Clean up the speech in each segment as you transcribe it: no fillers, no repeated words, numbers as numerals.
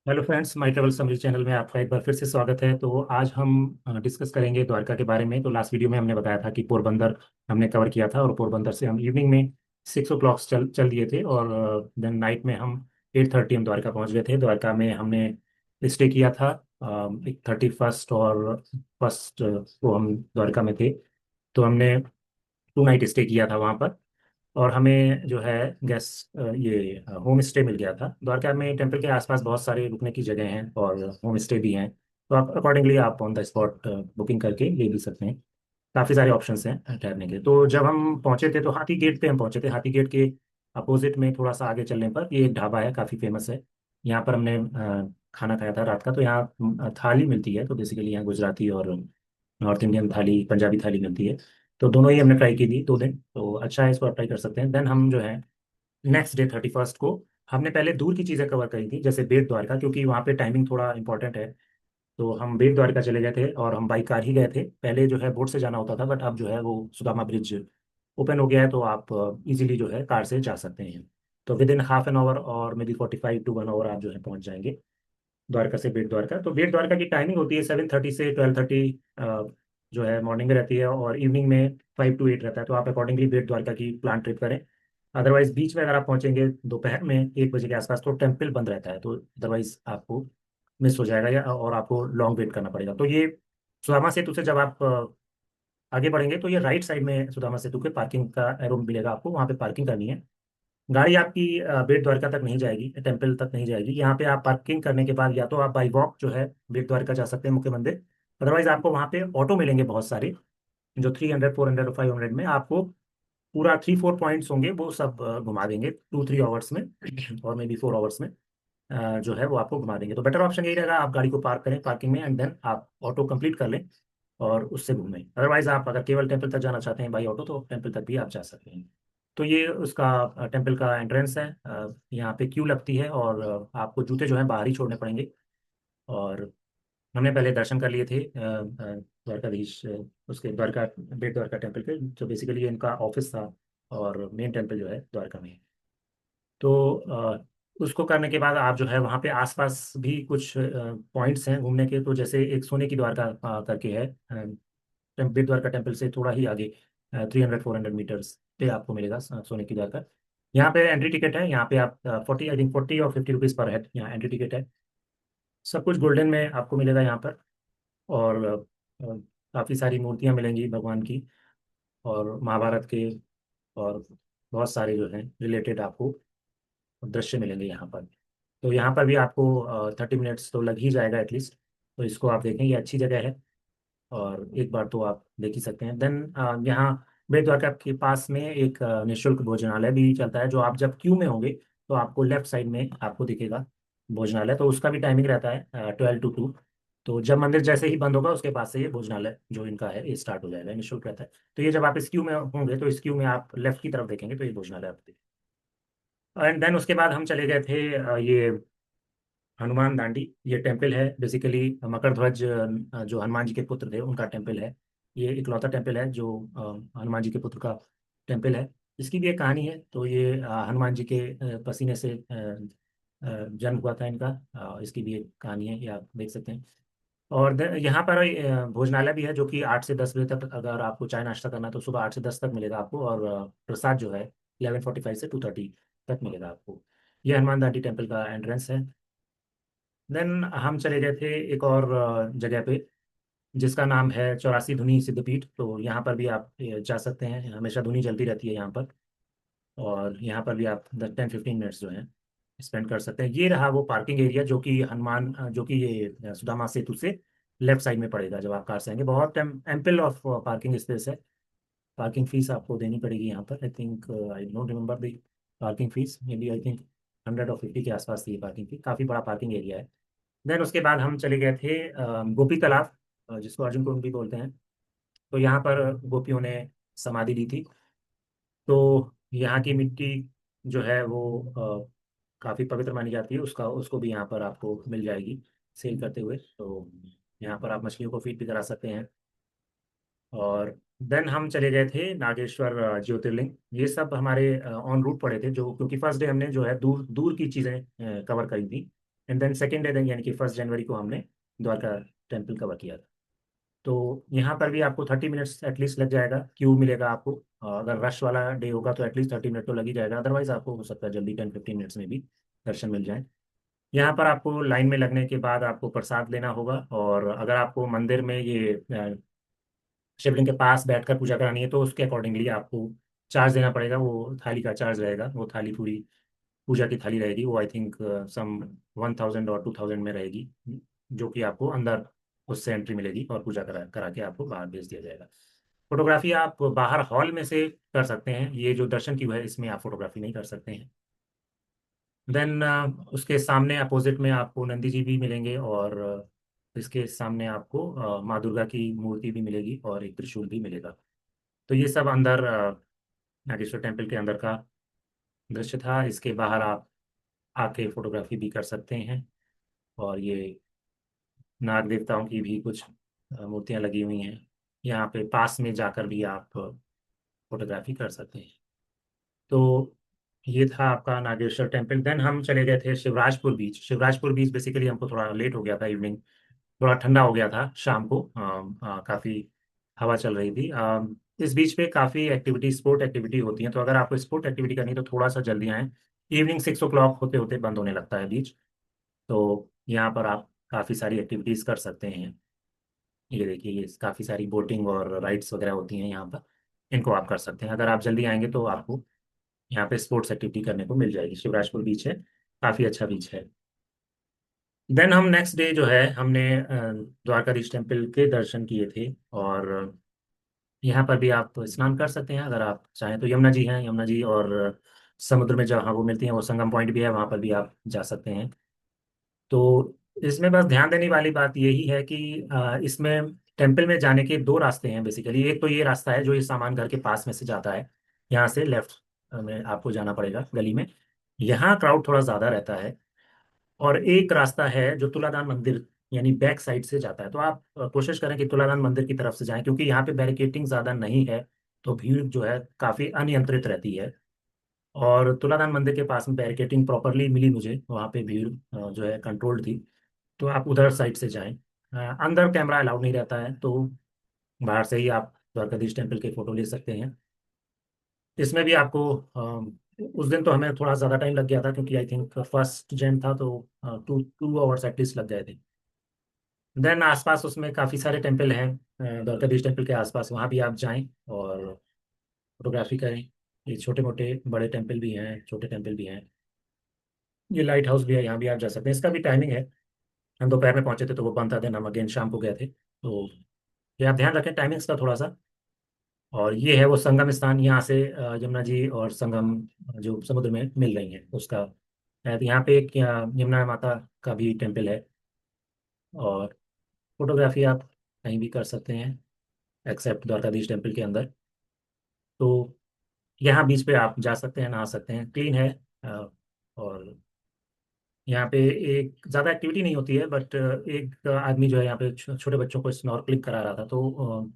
Hello friends, माई travel summary channel में आपका एक बार फिर से स्वागत है। तो आज हम डिस्कस करेंगे द्वारका के बारे में। तो लास्ट वीडियो में हमने बताया था कि पोरबंदर हमने कवर किया था, और पोरबंदर से हम इवनिंग में 6 o'clock चल चल दिए थे, और देन नाइट में हम 8:30 हम द्वारका पहुंच गए थे। द्वारका में हमने स्टे किया था। एक 31st और फर्स्ट को हम द्वारका में थे। तो हमने 2 नाइट स्टे किया था वहाँ पर। और हमें जो है गेस्ट ये होम स्टे मिल गया था। द्वारका में टेम्पल के आसपास बहुत सारे रुकने की जगह हैं और होम स्टे भी हैं। तो आप अकॉर्डिंगली आप ऑन द स्पॉट बुकिंग करके ले भी सकते हैं। काफ़ी सारे ऑप्शंस हैं ठहरने के। तो जब हम पहुंचे थे तो हाथी गेट पे हम पहुंचे थे। हाथी गेट के अपोजिट में थोड़ा सा आगे चलने पर ये एक ढाबा है, काफ़ी फेमस है। यहाँ पर हमने खाना खाया था रात का। तो यहाँ थाली मिलती है। तो बेसिकली यहाँ गुजराती और नॉर्थ इंडियन थाली, पंजाबी थाली मिलती है। तो दोनों ही हमने ट्राई की थी 2 दिन। तो अच्छा है, इसको आप ट्राई कर सकते हैं। देन हम जो है नेक्स्ट डे 31st को हमने पहले दूर की चीज़ें कवर करी थी, जैसे बेट द्वारका, क्योंकि वहाँ पे टाइमिंग थोड़ा इंपॉर्टेंट है। तो हम बेट द्वारका चले गए थे, और हम बाई कार ही गए थे। पहले जो है बोट से जाना होता था, बट अब जो है वो सुदामा ब्रिज ओपन हो गया है, तो आप इजीली जो है कार से जा सकते हैं। तो with in half an hour और मे बी 45 to 1 hour आप जो है पहुंच जाएंगे द्वारका से बेट द्वारका। तो बेट द्वारका की टाइमिंग होती है 7:30 से 12:30, जो है मॉर्निंग में रहती है, और इवनिंग में 5 to 8 रहता है। तो आप अकॉर्डिंगली बेट द्वारका की प्लान ट्रिप करें। अदरवाइज बीच में अगर आप पहुंचेंगे दोपहर में 1 बजे के आसपास, तो टेम्पल बंद रहता है। तो अदरवाइज आपको मिस हो जाएगा, या और आपको लॉन्ग वेट करना पड़ेगा। तो ये सुदामा सेतु से जब आप आगे बढ़ेंगे, तो ये राइट साइड में सुदामा सेतु के पार्किंग का एरो मिलेगा आपको। वहाँ पे पार्किंग करनी है। गाड़ी आपकी बेट द्वारका तक नहीं जाएगी, टेम्पल तक नहीं जाएगी। यहाँ पे आप पार्किंग करने के बाद या तो आप बाई वॉक जो है बेट द्वारका जा सकते हैं, मुख्य मंदिर। अदरवाइज आपको वहाँ पे ऑटो मिलेंगे बहुत सारे, जो 300, 400 और 500 में आपको पूरा 3, 4 पॉइंट्स होंगे, वो सब घुमा देंगे 2, 3 आवर्स में और मे बी 4 आवर्स में। जो है वो आपको घुमा देंगे। तो बेटर ऑप्शन यही रहेगा, आप गाड़ी को पार्क करें पार्किंग में, एंड देन आप ऑटो कंप्लीट कर लें और उससे घूमें। अदरवाइज आप अगर केवल टेम्पल तक जाना चाहते हैं बाई ऑटो, तो टेम्पल तक भी आप जा सकते हैं। तो ये उसका टेम्पल का एंट्रेंस है। यहाँ पे क्यू लगती है, और आपको जूते जो हैं बाहर ही छोड़ने पड़ेंगे। और हमने पहले दर्शन कर लिए थे द्वारकाधीश, उसके द्वारका बेट द्वारका टेम्पल के, जो बेसिकली इनका ऑफिस था। और मेन टेम्पल जो है द्वारका में है। तो उसको करने के बाद आप जो है वहाँ पे आसपास भी कुछ पॉइंट्स हैं घूमने के। तो जैसे एक सोने की द्वारका करके है, बेट द्वारका टेम्पल से थोड़ा ही आगे 300, 400 मीटर्स पे आपको मिलेगा सोने की द्वारका। यहाँ पे एंट्री टिकट है। यहाँ पे आप 40, आई थिंक 40 और 50 रुपीज़ पर हेड यहाँ एंट्री टिकट है। सब कुछ गोल्डन में आपको मिलेगा यहाँ पर। और काफ़ी सारी मूर्तियाँ मिलेंगी भगवान की, और महाभारत के, और बहुत सारे जो हैं रिलेटेड आपको दृश्य मिलेंगे यहाँ पर। तो यहाँ पर भी आपको 30 मिनट्स तो लग ही जाएगा एटलीस्ट। तो इसको आप देखें, ये अच्छी जगह है, और एक बार तो आप देख ही सकते हैं। देन यहाँ बेट द्वारका के पास में एक निःशुल्क भोजनालय भी चलता है, जो आप जब क्यू में होंगे तो आपको लेफ्ट साइड में आपको दिखेगा भोजनालय। तो उसका भी टाइमिंग रहता है 12 to 2। तो जब मंदिर जैसे ही बंद होगा, उसके पास से ये भोजनालय जो इनका है ये स्टार्ट हो जाएगा, निःशुल्क रहता है। तो ये जब आप इस क्यू में होंगे, तो इस क्यू में आप लेफ्ट की तरफ देखेंगे, तो ये भोजनालय आप देखेंगे। एंड देन उसके बाद हम चले गए थे ये हनुमान दांडी। ये टेम्पल है बेसिकली मकर ध्वज, जो हनुमान जी के पुत्र थे उनका टेम्पल है। ये इकलौता टेम्पल है जो हनुमान जी के पुत्र का टेम्पल है। इसकी भी एक कहानी है। तो ये हनुमान जी के पसीने से जन्म हुआ था इनका। इसकी भी एक कहानी है, ये आप देख सकते हैं। और यहाँ पर भोजनालय भी है, जो कि 8 से 10 बजे तक, अगर आपको चाय नाश्ता करना है तो सुबह 8 से 10 तक मिलेगा आपको। और प्रसाद जो है 11:45 से 2:30 तक मिलेगा आपको। ये हनुमान दांडी टेम्पल का एंट्रेंस है। देन हम चले गए थे एक और जगह पे, जिसका नाम है 84 धुनी सिद्धपीठ। तो यहाँ पर भी आप जा सकते हैं, हमेशा धुनी जलती रहती है यहाँ पर। और यहाँ पर भी आप 10, 15 मिनट्स जो है स्पेंड कर सकते हैं। ये रहा वो पार्किंग एरिया, जो कि हनुमान जो कि ये सुदामा सेतु से लेफ्ट साइड में पड़ेगा जब आप कार से आएंगे। बहुत एम्पल ऑफ पार्किंग स्पेस है। पार्किंग फीस आपको देनी पड़ेगी यहाँ पर। I think I don't remember the parking fees, maybe I think 100 और 50 के आसपास थी ये पार्किंग फी। काफ़ी बड़ा पार्किंग एरिया है। देन उसके बाद हम चले गए थे गोपी तालाब, जिसको अर्जुन कुंड भी बोलते हैं। तो यहाँ पर गोपियों ने समाधि ली थी। तो यहाँ की मिट्टी जो है वो काफ़ी पवित्र मानी जाती है। उसका उसको भी यहाँ पर आपको मिल जाएगी सेल करते हुए। तो यहाँ पर आप मछलियों को फीड भी करा सकते हैं। और देन हम चले गए थे नागेश्वर ज्योतिर्लिंग। ये सब हमारे ऑन रूट पड़े थे, जो क्योंकि फर्स्ट डे हमने जो है दूर दूर की चीज़ें कवर करी थी। एंड देन सेकेंड डे यानी कि 1 जनवरी को हमने द्वारका टेम्पल कवर किया था। तो यहाँ पर भी आपको 30 मिनट्स एटलीस्ट लग जाएगा, क्यू मिलेगा आपको। अगर रश वाला डे होगा तो एटलीस्ट 30 मिनट तो लग ही जाएगा, अदरवाइज आपको हो सकता है जल्दी 10-15 मिनट्स में भी दर्शन मिल जाए। यहाँ पर आपको लाइन में लगने के बाद आपको प्रसाद लेना होगा, और अगर आपको मंदिर में ये शिवलिंग के पास बैठकर पूजा करानी है तो उसके अकॉर्डिंगली आपको चार्ज देना पड़ेगा। वो थाली का चार्ज रहेगा, वो थाली पूरी पूजा की थाली रहेगी, वो आई थिंक सम 1,000 और 2,000 में रहेगी, जो कि आपको अंदर उससे एंट्री मिलेगी और पूजा करा करा के आपको बाहर भेज दिया जाएगा। फोटोग्राफी आप बाहर हॉल में से कर सकते हैं, ये जो दर्शन क्यू है इसमें आप फोटोग्राफी नहीं कर सकते हैं। देन उसके सामने अपोजिट में आपको नंदी जी भी मिलेंगे, और इसके सामने आपको माँ दुर्गा की मूर्ति भी मिलेगी और एक त्रिशूल भी मिलेगा। तो ये सब अंदर नागेश्वर टेम्पल के अंदर का दृश्य था। इसके बाहर आप आके फोटोग्राफी भी कर सकते हैं, और ये नाग देवताओं की भी कुछ मूर्तियां लगी हुई हैं। यहाँ पे पास में जाकर भी आप फोटोग्राफी कर सकते हैं। तो ये था आपका नागेश्वर टेम्पल। देन हम चले गए थे शिवराजपुर बीच। शिवराजपुर बीच बेसिकली हमको थोड़ा लेट हो गया था, इवनिंग थोड़ा ठंडा हो गया था शाम को, काफ़ी हवा चल रही थी। इस बीच पे काफ़ी एक्टिविटी, स्पोर्ट एक्टिविटी होती हैं, तो अगर आपको स्पोर्ट एक्टिविटी करनी है तो थोड़ा सा जल्दी आएँ। इवनिंग 6 o'clock होते होते बंद होने लगता है बीच। तो यहाँ पर आप काफ़ी सारी एक्टिविटीज़ कर सकते हैं। ये देखिए, ये काफ़ी सारी बोटिंग और राइड्स वगैरह होती हैं यहाँ पर, इनको आप कर सकते हैं। अगर आप जल्दी आएंगे तो आपको यहाँ पे स्पोर्ट्स एक्टिविटी करने को मिल जाएगी। शिवराजपुर बीच है, काफ़ी अच्छा बीच है। देन हम नेक्स्ट डे जो है हमने द्वारकाधीश टेम्पल के दर्शन किए थे, और यहाँ पर भी आप स्नान कर सकते हैं अगर आप चाहें तो। यमुना जी हैं, यमुना जी और समुद्र में जहाँ वो मिलती हैं, वो संगम पॉइंट भी है, वहाँ पर भी आप जा सकते हैं। तो इसमें बस ध्यान देने वाली बात यही है कि इसमें टेम्पल में जाने के दो रास्ते हैं बेसिकली। एक तो ये रास्ता है जो ये सामान घर के पास में से जाता है, यहाँ से लेफ्ट में आपको जाना पड़ेगा गली में, यहाँ क्राउड थोड़ा ज़्यादा रहता है। और एक रास्ता है जो तुलादान मंदिर यानी बैक साइड से जाता है, तो आप कोशिश करें कि तुलादान मंदिर की तरफ से जाएं, क्योंकि यहाँ पे बैरिकेटिंग ज़्यादा नहीं है, तो भीड़ जो है काफ़ी अनियंत्रित रहती है। और तुलादान मंदिर के पास में बैरिकेटिंग प्रॉपरली मिली मुझे, वहाँ पे भीड़ जो है कंट्रोल्ड थी। तो आप उधर साइड से जाएं। अंदर कैमरा अलाउड नहीं रहता है, तो बाहर से ही आप द्वारकाधीश टेम्पल के फोटो ले सकते हैं। इसमें भी आपको उस दिन तो हमें थोड़ा ज़्यादा टाइम लग गया था, क्योंकि आई थिंक 1 जैन था, तो 2 2 आवर्स एटलीस्ट लग गए थे। देन आसपास उसमें काफ़ी सारे टेम्पल हैं, द्वारकाधीश टेम्पल के आसपास, वहाँ भी आप जाएं और फोटोग्राफी करें। ये छोटे मोटे बड़े टेम्पल भी हैं, छोटे टेम्पल भी हैं। ये लाइट हाउस भी है, यहाँ भी आप जा सकते हैं। इसका भी टाइमिंग है, हम दोपहर में पहुंचे थे तो वो बंद था, देन हम अगेन शाम को गए थे। तो ये आप ध्यान रखें टाइमिंग्स का थोड़ा सा। और ये है वो संगम स्थान, यहाँ से यमुना जी और संगम जो समुद्र में मिल रही हैं उसका यहाँ पे एक यमुना माता का भी टेम्पल है। और फोटोग्राफी आप कहीं भी कर सकते हैं एक्सेप्ट द्वारकाधीश टेम्पल के अंदर। तो यहाँ बीच पे आप जा सकते हैं, नहा सकते हैं, क्लीन है। और यहाँ पे एक ज़्यादा एक्टिविटी नहीं होती है, बट एक आदमी जो है यहाँ पे छोटे बच्चों को स्नॉर्कलिंग करा रहा था, तो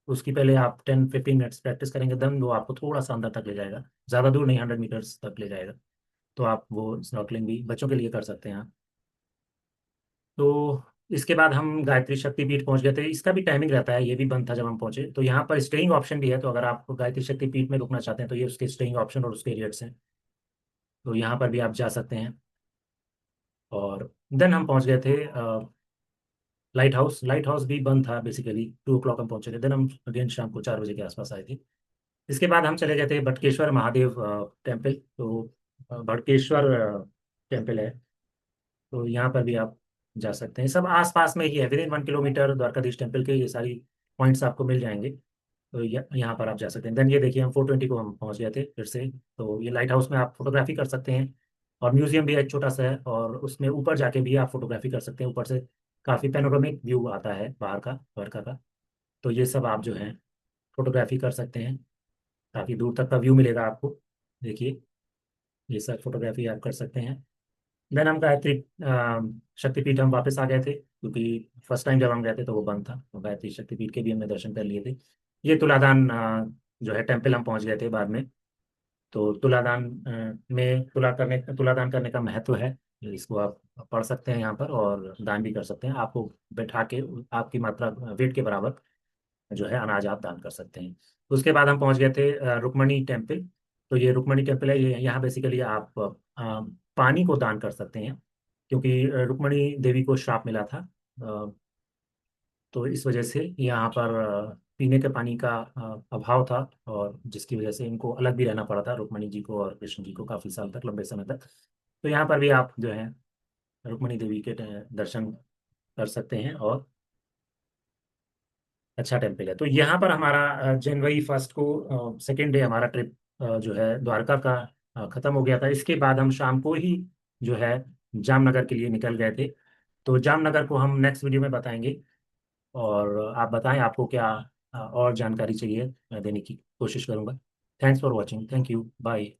उसकी पहले आप 10-15 मिनट्स प्रैक्टिस करेंगे, देन वो आपको थोड़ा सा अंदर तक ले जाएगा, ज़्यादा दूर नहीं, 100 मीटर्स तक ले जाएगा। तो आप वो स्नॉर्कलिंग भी बच्चों के लिए कर सकते हैं। तो इसके बाद हम गायत्री शक्तिपीठ पहुंच गए थे। इसका भी टाइमिंग रहता है, ये भी बंद था जब हम पहुंचे। तो यहाँ पर स्टेइंग ऑप्शन भी है, तो अगर आप गायत्री शक्तिपीठ में रुकना चाहते हैं तो ये उसके स्टेइंग ऑप्शन और उसके रेट्स हैं, तो यहाँ पर भी आप जा सकते हैं। और देन हम पहुंच गए थे लाइट हाउस। लाइट हाउस भी बंद था बेसिकली, 2 o'clock हम पहुंचे थे, देन हम अगेन शाम को 4 बजे के आसपास आए थे। इसके बाद हम चले गए थे बटकेश्वर महादेव टेम्पल। तो बटकेश्वर टेम्पल है, तो यहाँ पर भी आप जा सकते हैं। सब आस पास में ही है, विदिन 1 किलोमीटर द्वारकाधीश टेम्पल के ये सारी पॉइंट्स आपको मिल जाएंगे। तो यहाँ पर आप जा सकते हैं। देन ये देखिए, हम 420 को हम पहुँच गए थे फिर से। तो ये लाइट हाउस में आप फोटोग्राफी कर सकते हैं, और म्यूजियम भी एक छोटा सा है, और उसमें ऊपर जाके भी आप फोटोग्राफी कर सकते हैं। ऊपर से काफ़ी पैनोरामिक व्यू आता है बाहर का, द्वारका का। तो ये सब आप जो है फोटोग्राफी कर सकते हैं, काफ़ी दूर तक का व्यू मिलेगा आपको। देखिए, ये सब फोटोग्राफी आप कर सकते हैं। देन हम गायत्री शक्तिपीठ हम वापस आ गए थे, क्योंकि फर्स्ट टाइम जब हम गए थे तो वो बंद था, तो गायत्री शक्तिपीठ के भी हमने दर्शन कर लिए थे। ये तुलादान जो है टेम्पल हम पहुंच गए थे बाद में। तो तुलादान में तुलादान करने का महत्व है। इसको आप पढ़ सकते हैं यहाँ पर, और दान भी कर सकते हैं। आपको बैठा के आपकी मात्रा वेट के बराबर जो है अनाज आप दान कर सकते हैं। उसके बाद हम पहुंच गए थे रुक्मणी टेम्पल। तो ये रुक्मणी टेम्पल है, ये यहाँ बेसिकली आप पानी को दान कर सकते हैं, क्योंकि रुक्मणी देवी को श्राप मिला था। तो इस वजह से यहाँ पर पीने के पानी का अभाव था, और जिसकी वजह से इनको अलग भी रहना पड़ा था, रुक्मणी जी को और कृष्ण जी को, काफ़ी साल तक, लंबे समय तक। तो यहाँ पर भी आप जो है रुक्मणी देवी के दर्शन कर सकते हैं, और अच्छा टेम्पल है। तो यहाँ पर हमारा जनवरी 1 को सेकेंड डे हमारा ट्रिप जो है द्वारका का खत्म हो गया था। इसके बाद हम शाम को ही जो है जामनगर के लिए निकल गए थे। तो जामनगर को हम नेक्स्ट वीडियो में बताएंगे। और आप बताएं आपको क्या और जानकारी चाहिए, मैं देने की कोशिश करूंगा। Thanks for watching, thank you, bye.